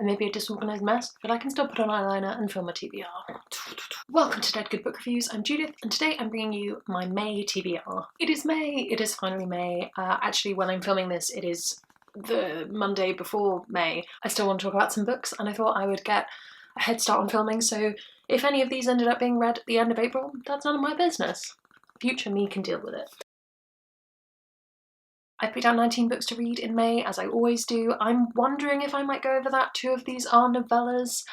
I may be a disorganised mess, but I can still put on eyeliner and film a TBR. Welcome to Dead Good Book Reviews. I'm Judith, and today I'm bringing you my May TBR. It is May. It is finally May. Actually, when I'm filming this, it is the Monday before May. I still want to talk about some books, and I thought I would get a head start on filming, so if any of these ended up being read at the end of April, that's none of my business. Future me can deal with it. I picked out 19 books to read in May, as I always do. I'm wondering if I might go over that. 2 of these are novellas,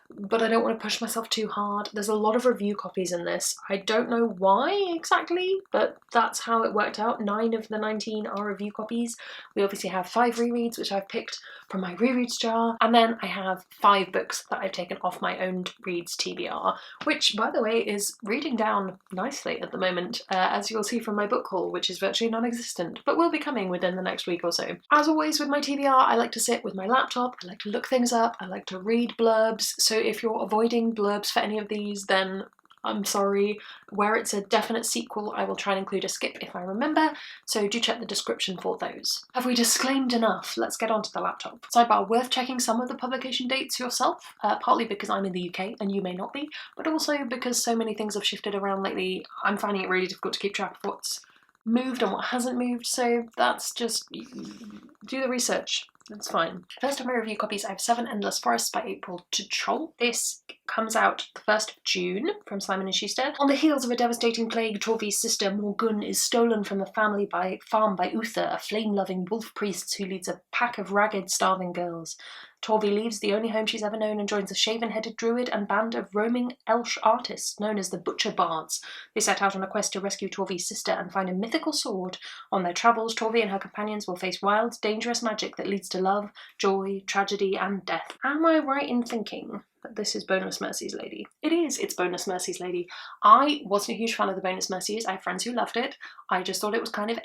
but I don't want to push myself too hard. There's a lot of review copies in this. I don't know why exactly, but that's how it worked out. 9 of the 19 are review copies. We obviously have 5 rereads, which I've picked from my rereads jar, and then I have 5 books that I've taken off my own reads TBR, which, by the way, is reading down nicely at the moment, as you'll see from my book haul, which is virtually non-existent, but will be coming within the next week or so. As always with my TBR, I like to sit with my laptop, I like to look things up, I like to read blurbs, so if you're avoiding blurbs for any of these, then I'm sorry. Where it's a definite sequel, I will try and include a skip if I remember, so do check the description for those. Have we disclaimed enough? Let's get onto the laptop. Sidebar, worth checking some of the publication dates yourself, partly because I'm in the UK and you may not be, but also because so many things have shifted around lately. I'm finding it really difficult to keep track of what's moved and what hasn't moved, so that's just, do the research. That's fine. First of my review copies, I have 7 Endless Forests by April Chol. This comes out the 1st of June from Simon & Schuster. On the heels of a devastating plague, Torvi's sister Morgun is stolen from the family farm by Uther, a flame-loving wolf priest who leads a pack of ragged, starving girls. Torvi leaves the only home she's ever known and joins a shaven-headed druid and band of roaming Elsh artists known as the Butcher Bards. They set out on a quest to rescue Torvi's sister and find a mythical sword. On their travels, Torvi and her companions will face wild, dangerous magic that leads to love, joy, tragedy, and death. Am I right in thinking that this is Boneless Mercy's Lady? It is, it's Boneless Mercy's Lady. I wasn't a huge fan of the Boneless Mercies. I have friends who loved it. I just thought it was kind of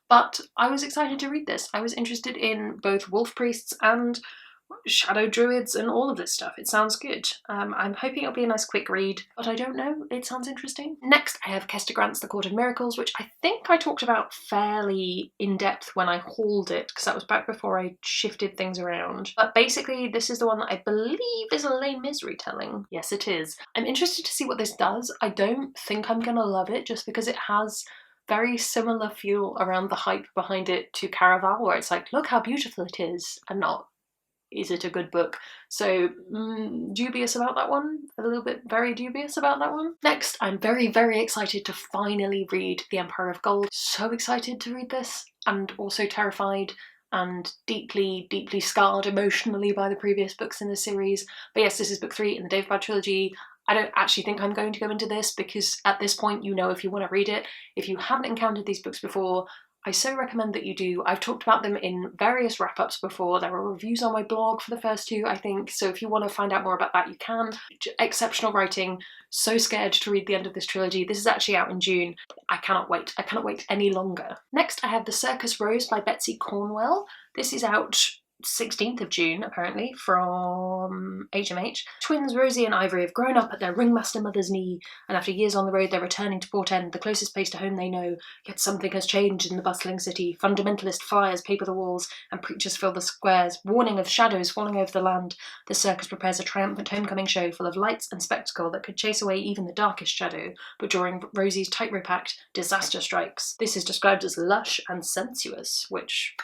but I was excited to read this. I was interested in both wolf priests and shadow druids and all of this stuff. It sounds good. I'm hoping it'll be a nice quick read, but I don't know. It sounds interesting. Next, I have Kester Grant's The Court of Miracles, which I think I talked about fairly in-depth when I hauled it, because that was back before I shifted things around. But basically, this is the one that I believe is a Les Mis retelling. Yes, it is. I'm interested to see what this does. I don't think I'm gonna love it, just because it has very similar feel around the hype behind it to Caraval, where it's like, look how beautiful it is, and not, is it a good book? So, dubious about that one. A little bit very dubious about that one. Next, I'm very, very excited to finally read The Empire of Gold. So excited to read this, and also terrified and deeply, deeply scarred emotionally by the previous books in the series. But yes, this is book 3 in the David Bad trilogy. I don't actually think I'm going to go into this because at this point you know if you want to read it. If you haven't encountered these books before, I so recommend that you do. I've talked about them in various wrap-ups before. There are reviews on my blog for the first 2, I think, so if you want to find out more about that, you can. Exceptional writing. So scared to read the end of this trilogy. This is actually out in June. I cannot wait. I cannot wait any longer. Next, I have The Circus Rose by Betsy Cornwell. This is out 16th of June, apparently, from HMH. Twins Rosie and Ivory have grown up at their ringmaster mother's knee, and after years on the road they're returning to Port End, the closest place to home they know. Yet something has changed in the bustling city. Fundamentalist flyers paper the walls, and preachers fill the squares, warning of shadows falling over the land. The circus prepares a triumphant homecoming show full of lights and spectacle that could chase away even the darkest shadow, but during Rosie's tightrope act, disaster strikes. This is described as lush and sensuous, which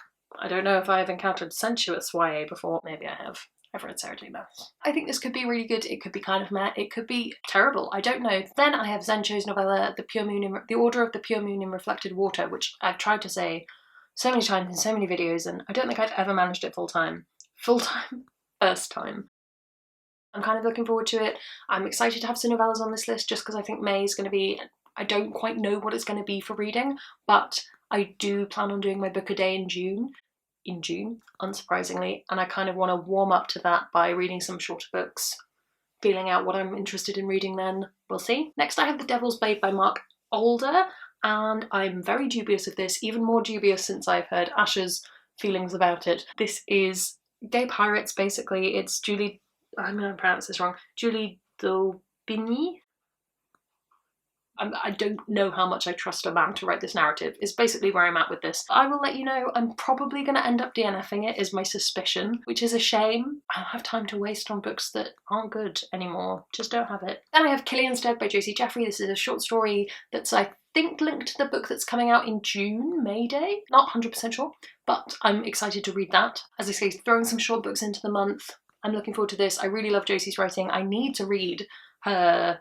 I don't know if I have encountered sensuous YA before. Maybe I have. I've read Sarah J. Maas. I think this could be really good. It could be kind of meh. It could be terrible. I don't know. Then I have Zencho's novella, The Order of the Pure Moon in Reflected Water, which I've tried to say so many times in so many videos, and I don't think I've ever managed it full time. Full time? First time. I'm kind of looking forward to it. I'm excited to have some novellas on this list just because I think May is going to be, I don't quite know what it's going to be for reading, but I do plan on doing my book a day in June, unsurprisingly, and I kind of want to warm up to that by reading some shorter books, feeling out what I'm interested in reading then. We'll see. Next I have The Devil's Blade by Mark Alder, and I'm very dubious of this, even more dubious since I've heard Asher's feelings about it. This is gay pirates, basically. It's Julie, I'm going to pronounce this wrong, Julie Daubigny? I don't know how much I trust a man to write this narrative, is basically where I'm at with this. I will let you know. I'm probably going to end up DNFing it, is my suspicion, which is a shame. I don't have time to waste on books that aren't good anymore. Just don't have it. Then I have Killian's Dead by Josie Jeffrey. This is a short story that's, I think, linked to the book that's coming out in June, May Day. Not 100% sure, but I'm excited to read that. As I say, throwing some short books into the month. I'm looking forward to this. I really love Josie's writing. I need to read her...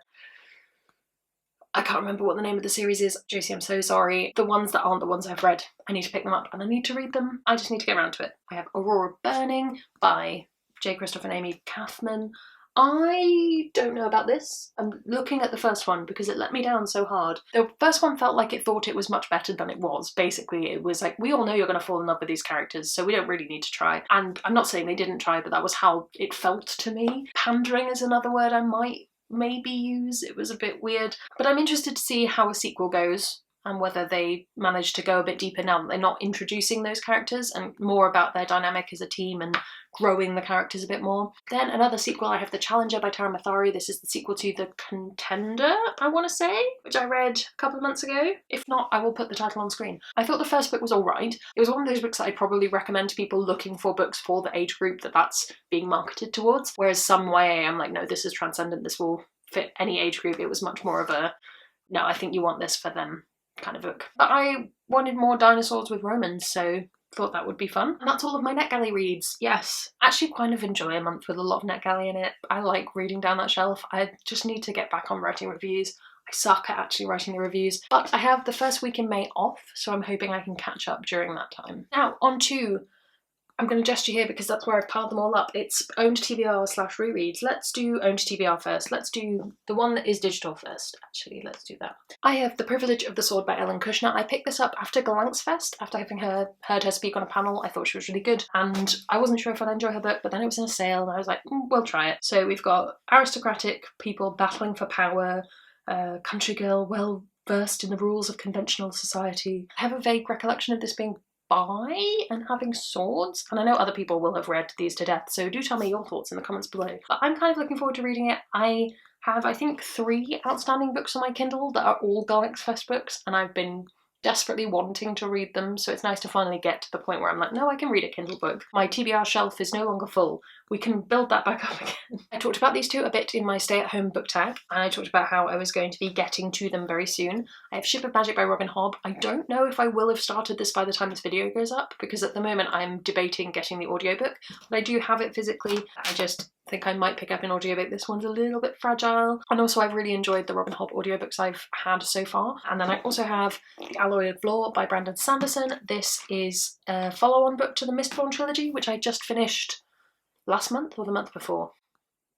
I can't remember what the name of the series is. Josie, I'm so sorry. The ones that aren't the ones I've read, I need to pick them up and I need to read them. I just need to get around to it. I have Aurora Burning by J. Christoph and Amy Kaufman. I don't know about this. I'm looking at the first one because it let me down so hard. The first one felt like it thought it was much better than it was. Basically, it was like, we all know you're going to fall in love with these characters, so we don't really need to try. And I'm not saying they didn't try, but that was how it felt to me. Pandering is another word I might maybe use. It was a bit weird. But I'm interested to see how a sequel goes and whether they manage to go a bit deeper now that they're not introducing those characters and more about their dynamic as a team and growing the characters a bit more. Then another sequel, I have The Challenger by Tara Mathari. This is the sequel to The Contender, I want to say, which I read a couple of months ago. If not, I will put the title on screen. I thought the first book was alright. It was one of those books that I'd probably recommend to people looking for books for the age group that's being marketed towards, whereas some YA I'm like, no, this is transcendent, this will fit any age group. It was much more of a, no, I think you want this for them kind of book. But I wanted more dinosaurs with Romans, so thought that would be fun. And that's all of my NetGalley reads. Yes, actually kind of enjoy a month with a lot of NetGalley in it. I like reading down that shelf. I just need to get back on writing reviews. I suck at actually writing the reviews, but I have the first week in May off, so I'm hoping I can catch up during that time. Now, on to, I'm going to gesture here because that's where I've piled them all up. It's owned TBR / rereads. Let's do owned TBR first. Let's do the one that is digital first, actually. Let's do that. I have The Privilege of the Sword by Ellen Kushner. I picked this up after Galangsfest, after having heard her speak on a panel. I thought she was really good, and I wasn't sure if I'd enjoy her book, but then it was in a sale, and I was like, we'll try it. So we've got aristocratic people battling for power, country girl well versed in the rules of conventional society. I have a vague recollection of this being by and having swords, and I know other people will have read these to death, so do tell me your thoughts in the comments below. But I'm kind of looking forward to reading it. I have, I think, 3 outstanding books on my Kindle that are all Galangsfest books, and I've been desperately wanting to read them, so it's nice to finally get to the point where I'm like, no, I can read a Kindle book. My TBR shelf is no longer full. We can build that back up again. I talked about these two a bit in my stay-at-home book tag, and I talked about how I was going to be getting to them very soon. I have Ship of Magic by Robin Hobb. I don't know if I will have started this by the time this video goes up, because at the moment I'm debating getting the audiobook, but I do have it physically. I just think I might pick up an audiobook. This one's a little bit fragile. And also I've really enjoyed the Robin Hobb audiobooks I've had so far. And then I also have The Alloy of Law by Brandon Sanderson. This is a follow-on book to the Mistborn trilogy, which I just finished last month or the month before.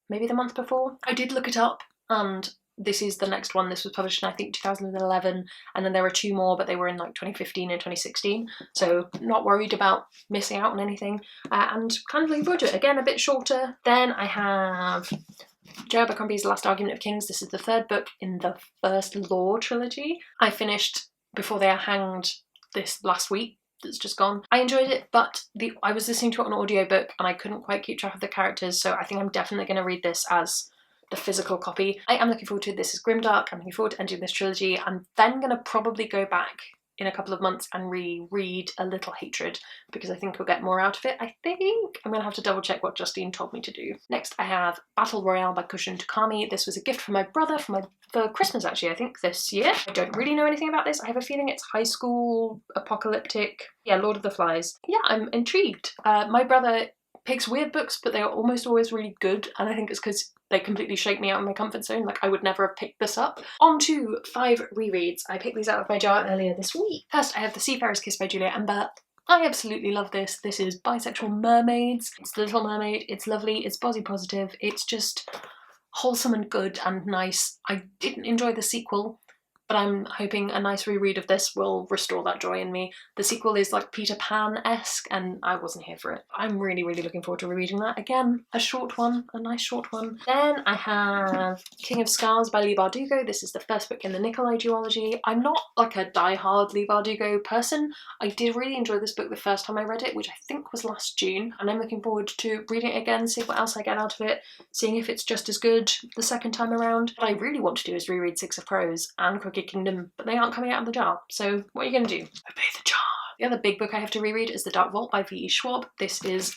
Maybe the month before. I did look it up, and this is the next one. This was published in, I think, 2011, and then there were 2 more, but they were in like 2015 and 2016, so not worried about missing out on anything, and kind of looking forward to it. Again, a bit shorter. Then I have J.R. Abercrombie's Last Argument of Kings. This is the 3rd book in the first Law trilogy. I finished Before They Are Hanged this last week. That's just gone. I enjoyed it, but I was listening to it on audiobook and I couldn't quite keep track of the characters, so I think I'm definitely going to read this as the physical copy. I am looking forward to it. This is grimdark. I'm looking forward to ending this trilogy. I'm then going to probably go back in a couple of months and reread A Little Hatred, because I think we'll get more out of it. I think I'm going to have to double check what Justine told me to do. Next I have Battle Royale by Kushin Takami. This was a gift from my brother for Christmas, actually, I think this year. I don't really know anything about this. I have a feeling it's high school, apocalyptic, yeah, Lord of the Flies. Yeah, I'm intrigued. My brother picks weird books, but they are almost always really good, and I think it's because they completely shake me out of my comfort zone. Like, I would never have picked this up. On to 5 rereads. I picked these out of my jar earlier this week. First, I have The Seafarer's Kiss by Julia Ember. I absolutely love this. This is bisexual mermaids. It's The Little Mermaid. It's lovely. It's body positive. It's just wholesome and good and nice. I didn't enjoy the sequel, but I'm hoping a nice reread of this will restore that joy in me. The sequel is like Peter Pan-esque and I wasn't here for it. I'm really looking forward to rereading that. Again, a short one, a nice short one. Then I have King of Scars by Leigh Bardugo. This is the first book in the Nikolai duology. I'm not like a die-hard Leigh Bardugo person. I did really enjoy this book the first time I read it, which I think was last June, and I'm looking forward to reading it again, see what else I get out of it, seeing if it's just as good the second time around. What I really want to do is reread Six of Crows and Crooked Kingdom, but they aren't coming out of the jar, so what are you gonna do? Obey the jar. The other big book I have to reread is The Dark Vault by V.E. Schwab. This is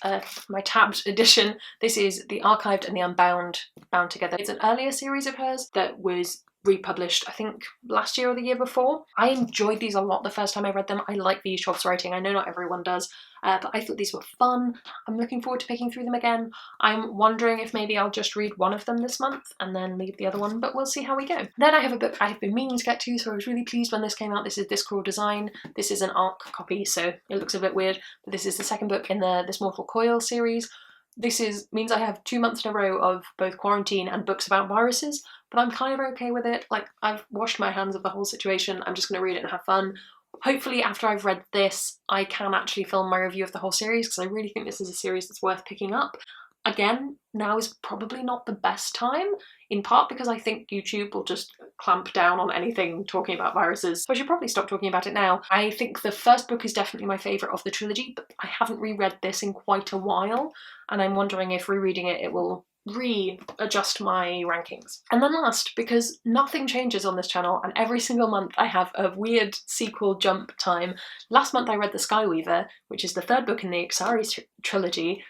my tabbed edition. This is the Archived and the Unbound bound together. It's an earlier series of hers that was republished, I think, last year or the year before. I enjoyed these a lot the first time I read them. I like V.E. Schwab's writing. I know not everyone does, but I thought these were fun. I'm looking forward to picking through them again. I'm wondering if maybe I'll just read one of them this month and then leave the other one, but we'll see how we go. Then I have a book I have been meaning to get to, so I was really pleased when this came out. This is This Cruel Design. This is an ARC copy, so it looks a bit weird, but this is the second book in the This Mortal Coil series. This means I have 2 months in a row of both quarantine and books about viruses, but I'm kind of okay with it. Like, I've washed my hands of the whole situation. I'm just going to read it and have fun. Hopefully after I've read this, I can actually film my review of the whole series, because I really think this is a series that's worth picking up. Again, now is probably not the best time, in part because I think YouTube will just clamp down on anything talking about viruses, so I should probably stop talking about it now. I think the first book is definitely my favourite of the trilogy, but I haven't reread this in quite a while, and I'm wondering if rereading it will readjust my rankings. And then last, because nothing changes on this channel and every single month I have a weird sequel jump time, last month I read The Skyweaver, which is the third book in the enquiries trilogy,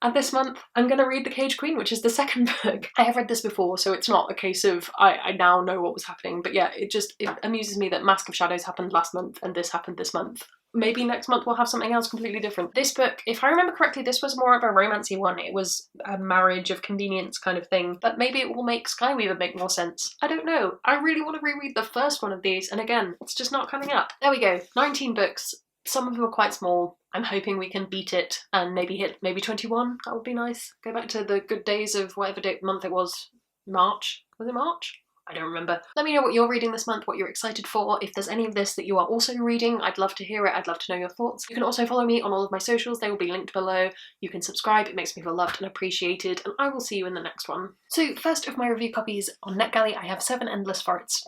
and this month I'm going to read The Cage Queen, which is the second book. I have read this before, so it's not a case of I now know what was happening, but yeah, it amuses me that Mask of Shadows happened last month and this happened this month. Maybe next month we'll have something else completely different. This book, if I remember correctly, this was more of a romancy one. It was a marriage of convenience kind of thing, but maybe it will make Skyweaver make more sense. I don't know. I really want to reread the first one of these, and again, it's just not coming up. There we go, 19 books. Some of them are quite small. I'm hoping we can beat it and maybe hit 21. That would be nice. Go back to the good days of whatever month it was. March? Was it March? I don't remember. Let me know what you're reading this month, what you're excited for. If there's any of this that you are also reading, I'd love to hear it. I'd love to know your thoughts. You can also follow me on all of my socials. They will be linked below. You can subscribe. It makes me feel loved and appreciated, and I will see you in the next one. So first of my review copies on NetGalley, I have 7 Endless Forests.